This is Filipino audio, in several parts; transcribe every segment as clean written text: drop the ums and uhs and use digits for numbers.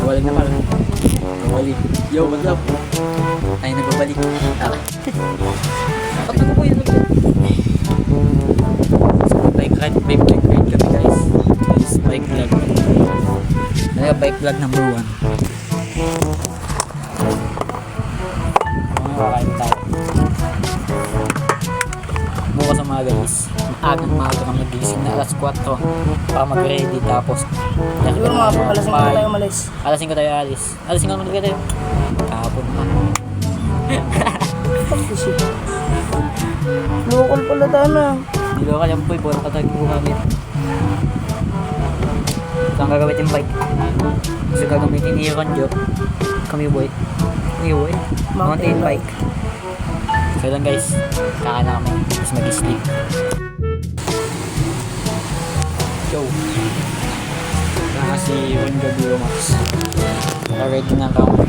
Balik na pala. Balik. Yo, what's up? Ay, nagbabalik. Ba't ako po yun? So, bike ride kami guys. This is bike vlog. Ano yung bike vlog number 1? Makakain tayo. Bukas ang mga guys. Maaga kami nagising na alas 4 para mag-ready tapos Siguro mga po, alas 5 tayo umalis. alas 5 tayo alis. Alas 5 naman tayo. Kahapon pa. Local pala tayo na. Hindi ko kaya po, puro katagi po kami. Saan gagawin yung bike? Kasi gagamitin ni Ronjo. Kami boy. Mountain bike. So lang guys, kaka na kami. Tapos mag-sleep. Yo. Si Ronjo Biomax. Ready na kami.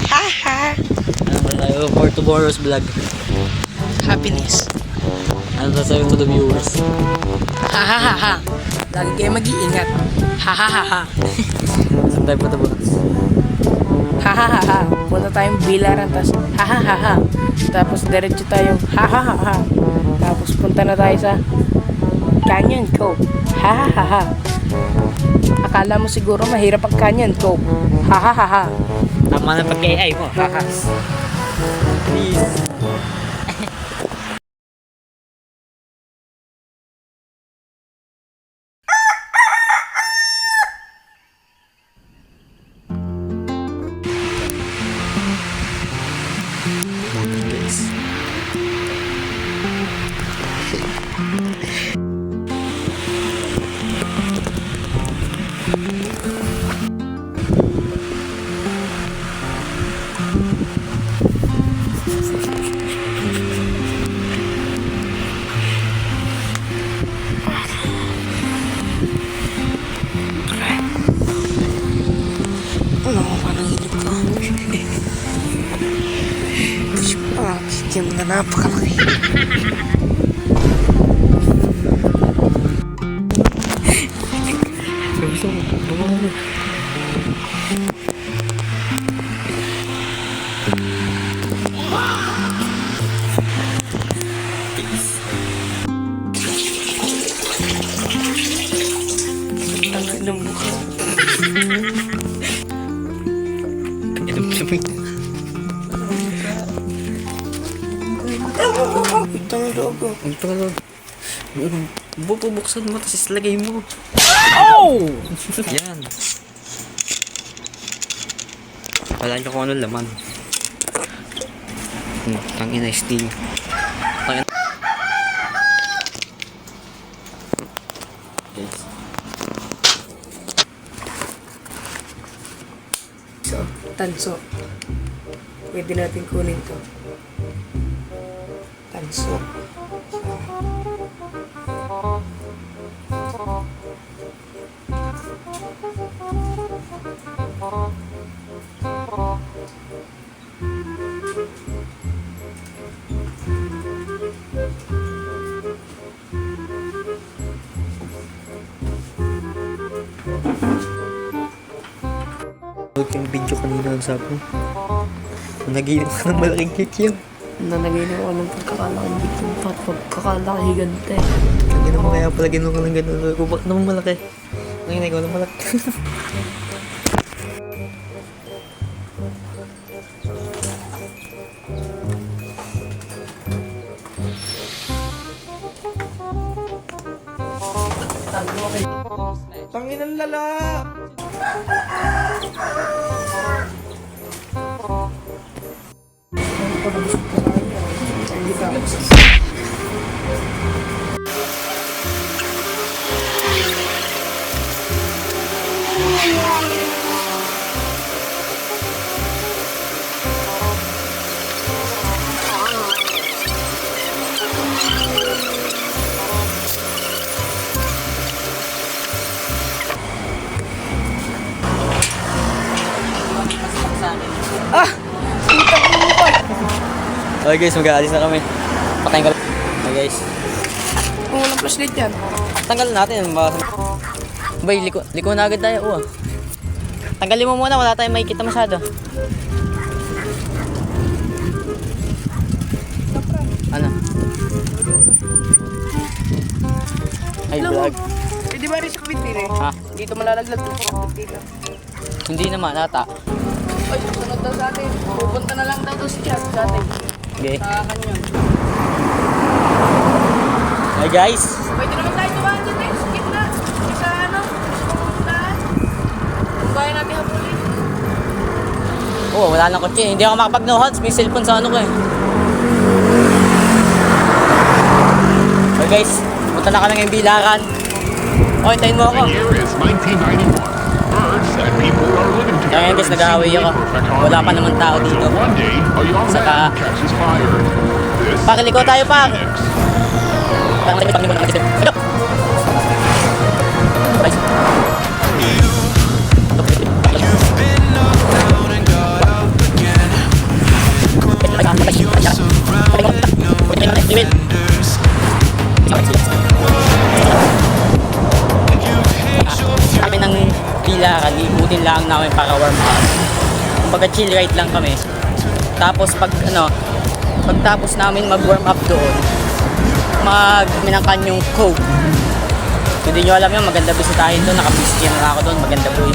Haha! Ano ba tayo for tomorrow's vlog? Happiness. Ano ba sa'yo to the viewers? Hahaha. Lagi kayo mag-iingat. Hahaha. Saan tayo po ito bukas? Hahaha. Punta tayong bilaran, tapos hahaha. Tapos diretso tayong hahaha. Tapos punta na tayo sa Canyon Cove. Hahaha. Akala mo siguro mahirap ang Canyon Cove. Hahaha. Tama na pag-AI mo. Please. Ano mo parang hilip ko? Yung na napakalaki. Ang ng mukha. Itang logo. Ang tagalog. Bubuksan mo, tapos islagay mo. Oh! Yan. Wala nyo kung ano laman. Tangina steam. Tangina. So, tanso. Pwede natin kunin to. Tanso. Yung video kanina ang sabi. Nagiinom ka ng malaking cake yun. Nanagay na ako ng pagkakalaki dito. Pagkakalaki gante. Hindi mo kaya pala ginawa ka ng gano'n. Bakit naman malaki? Ngayon ikaw lang malaki. Tanginang lala! Okay guys, mag-aalis na kami. Patayin ko lang. Okay guys. Kung walang flashlight yan. Tanggal natin. Bay, liko na agad tayo. Tanggalin mo muna, wala tayong makikita masyado. Ano? Ay, vlog. Di ba rin sa kapitpin eh? Ha? Dito malalaglag sa kapitpin. Hindi naman, ata. Ay, sunod daw sa atin. Pupunta na lang daw to si Chad sa atin. Okay. Sa kanyon. Hi guys. Pwede naman tayo tumahan dyan eh. Sa gitna. Sa ano? Sa pumuntahan. Kung kaya natin hapulin. Oh, wala nang kotse. Hindi ako makapag no hots. May cellphone sa ano ko eh. Okay guys, punta na kami ngayong bilaran. Oh, hintayin mo ako. The year is 1991. Birds and people are living together. Kaya guys, nag-aaway ako. Wala pa naman tao dito. Until one day, a young Saka- man catches fire. This Pakiliko tayo, Pak. Phoenix. Kami ng bilaran, ikutin lang namin para warm up. Kumbaga chill ride lang kami. Tapos pagtapos namin mag-warm up doon, minangkan yung Coke. Kung hindi nyo alam yun, maganda bisitahin doon. Nakabiski na ako doon, maganda boy.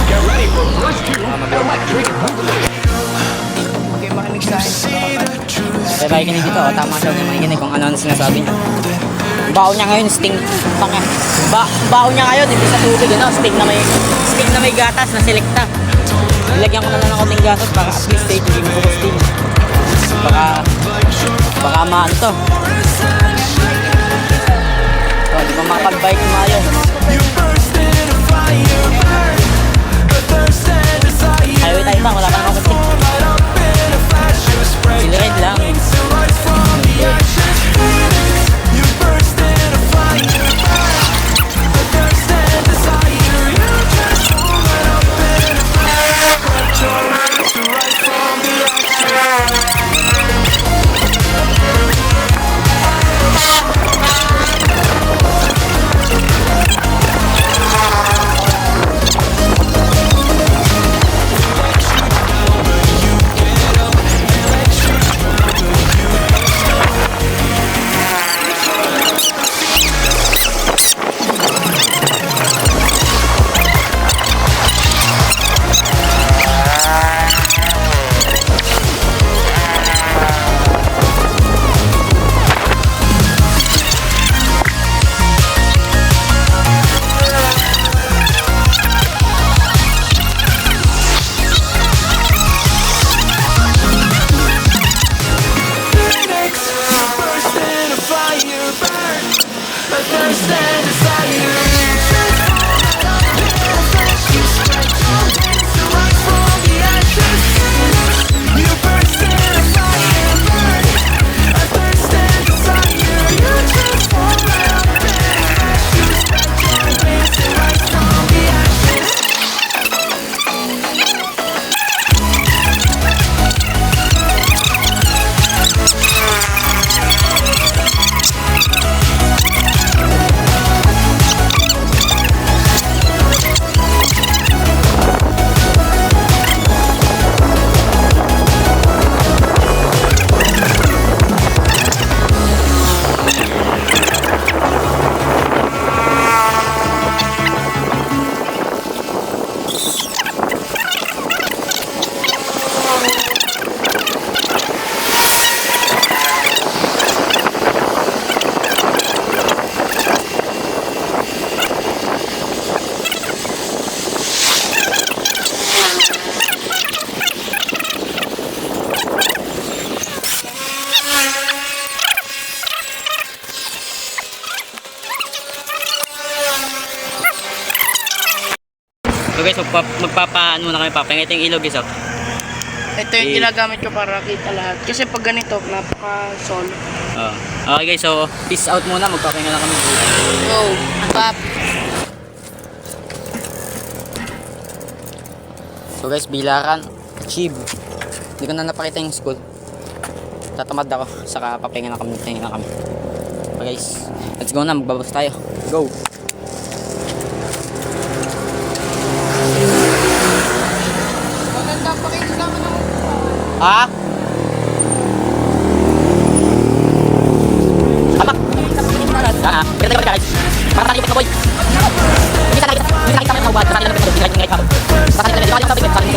Get ready for verse 2, Electric Boogaloo. Okay, makinig sa akin. Kaya tayo kinig dito, tama siya niya makikinig kung ano sinasabi niya. Bao niya ngayon, sting. Bao niya ngayon, hindi sa tubig, sting na may gatas na selecta. Ilagyan ko na lang ng konting gatas para at least stay hindi mo sting. Baka maano to. So, di ba makapag-bike mo ngayon? Highway tayo pa, wala pa naman sting. Siliride lang. guys, magpapaano muna kami, papahinga. Ito yung ilog guys, oh. Ito yung ginagamit ko para kita lahat. Kasi pag ganito, napaka-solo. Okay guys, so peace out muna, magpapahinga lang kami. Go, pop. So guys, bilaran, achieve. Hindi ko na napakita yung school. Tatamad ako, saka papahinga na kami, pahinga na kami. Okay guys, let's go na, magbabas tayo. Go! Maganda pa kayo kasama ng Ha? Tamak! Ganda ka guys. Para tayo boy. Hindi ka nakita mo yung mawad. Para tayo lang hindi ka nakita mo. Para tayo lang hindi ka nakita mo.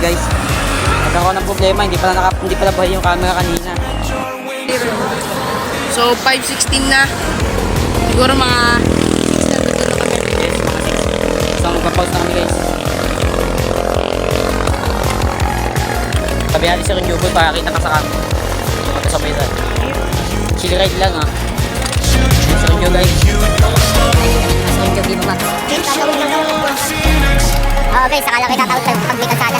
Guys, nagkaroon ng problema, hindi pala buhay yung camera kanina. So, 5:16 na. Siguro mga 6 na kami. Yes, mga 6. So, magpa-pause na kami guys. Sabi natin si Renjubol para kita ka sa kami. Magkasabay tayo. Chill ride lang ah. Si Renjubol guys. Renjubol Max. Oo guys, sakala kayo tatawag sa'yo pag may kalsada.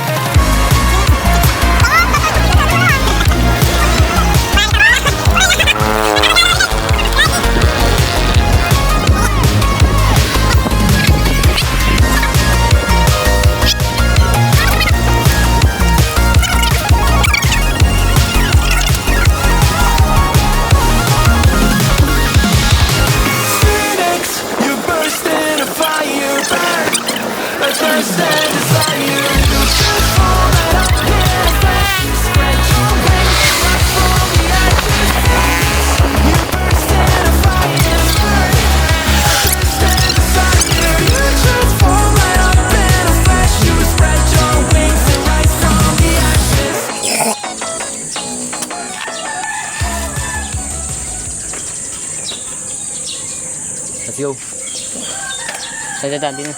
Let's go. Sa dati na.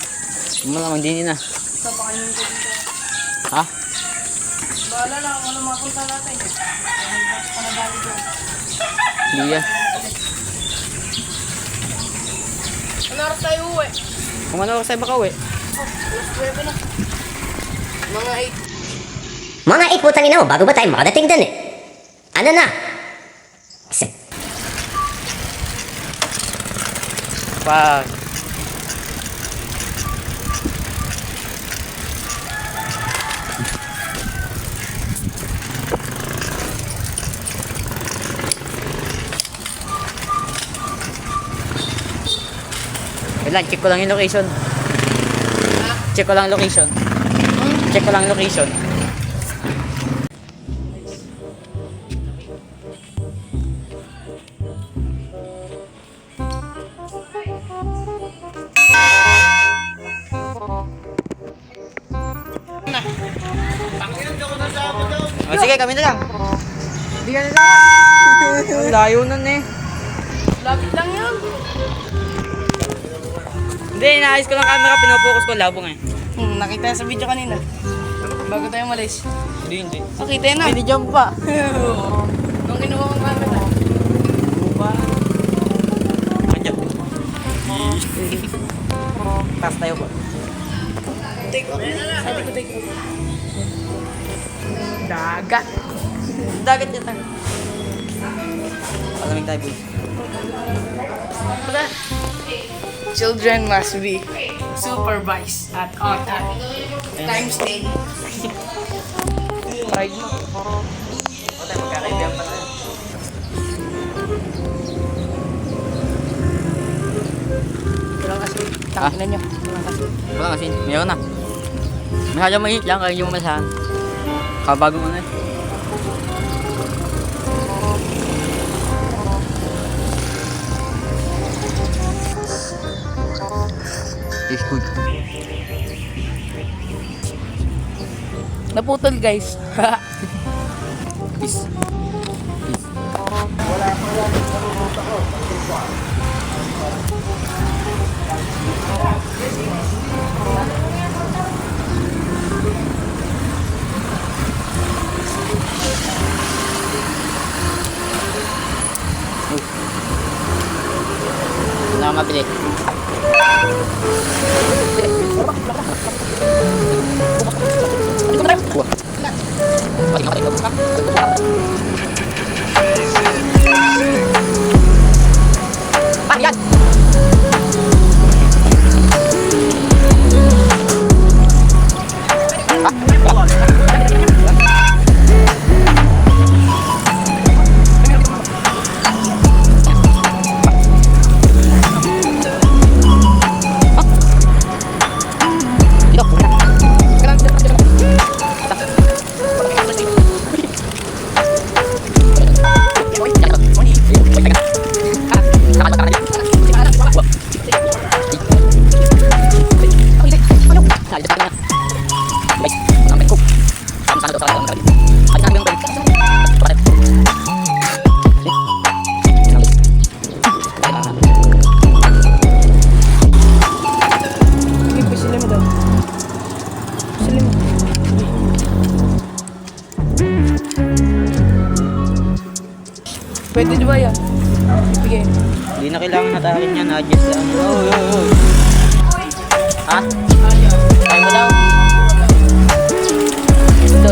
Malamang din na. Papakainin ko dito. Ha? Bahala lang kung ano mapunta natin. Panadali ko. Hindi yan. Ano oras tayo uwi? Kung ano oras tayo baka uwi? Alas 9 na. Mga 8. Mga 8 putang ina mo, bago ba tayo makadating dun eh? Ano na? Pag wala, check ko lang yung location. Check ko lang location. Check ko lang location. Oh, sige, kami na lang. Hindi ka nasama. Ang layo nun eh. Lapit lang yun. Hindi, inaayos ko lang camera, pinofocus ko, labong eh. Nakita sa video kanina. Bago tayo malis. Hindi. Nakita yun na. Hindi jump pa. Nung kinuha kong camera. Andiyan. Taas tayo ba? Take off. Sabi ko take off. Dagat. Dagat yan tayo. Palamig tayo, boy. Children must be supervised at all times. Times 10. Try mo. O tayo, magkakaibigan pa tayo. Walang kasi. Takinan nyo. Walang kasi. Wala kasi, meron na. Masyadong mainit lang, kaya hindi mo masahan. Kabagong ano eh. It's good. Naputol guys. Peace. Wala akong mabili. Yan! Sili mo daw. Sili mo. Pwede di ba yan? Ibigay. Hindi na kailangan natakin yan, adjust lang. Ha? Tayo mo daw. Ito.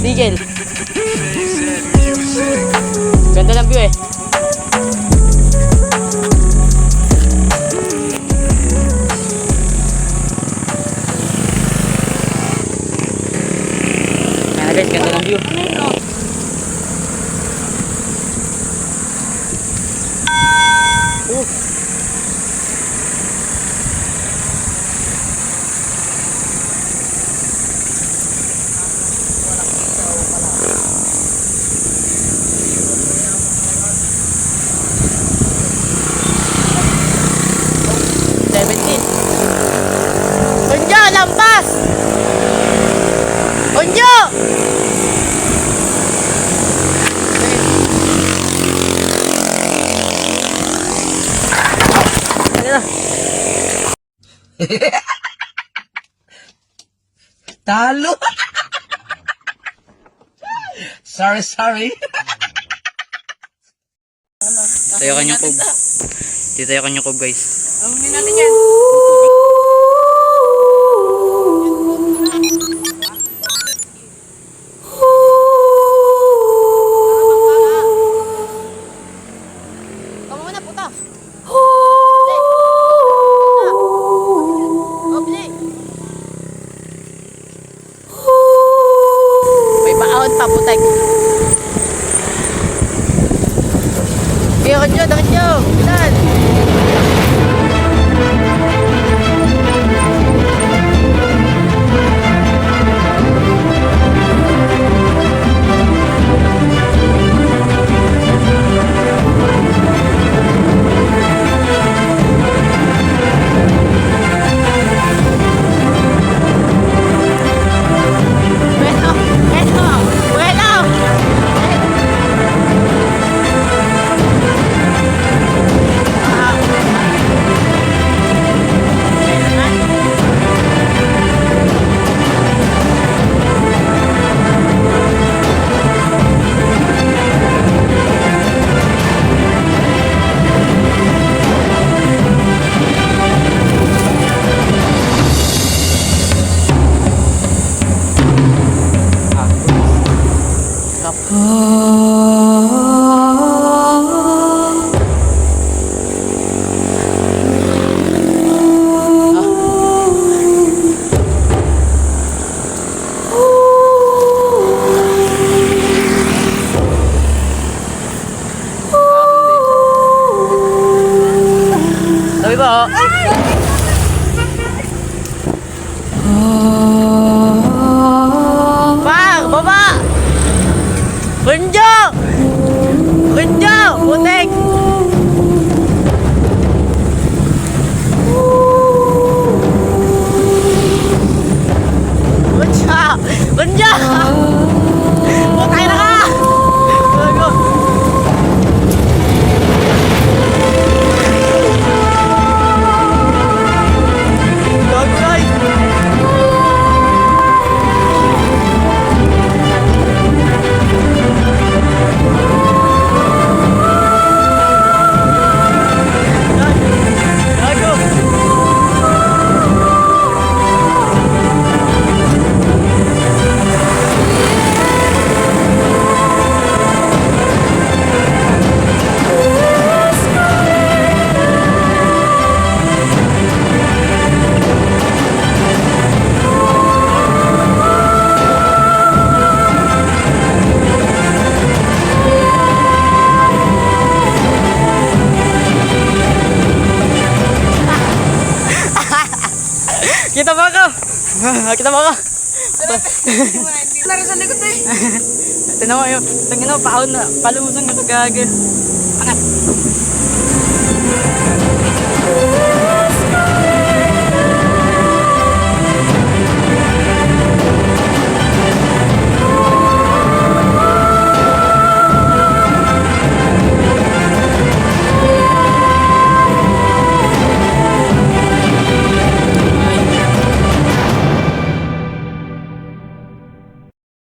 Sigel. Ganda ng view eh. Yan na guys, ganda ng view. Unjo, lampas! Unjo! Ano na? Talo! sorry. Tayo kanyang kub. Dito tayo kanyang kub guys. Amunin natin yan. Tama mo na, puta! May baon pa, putek. Diretso, diretso. Bilan. Bueno, bueno, bueno. Sabi po. Par, baba! Kunjo! Kunjo! Putik! Kunjo! Kunjo! Putay na ka! Gago. Gago, guys! Gago! Kita mo ako! Kita mo ako! Laro sa likod eh. Tinan mo yun. Tangin mo, palusang na ito gaga. Angat!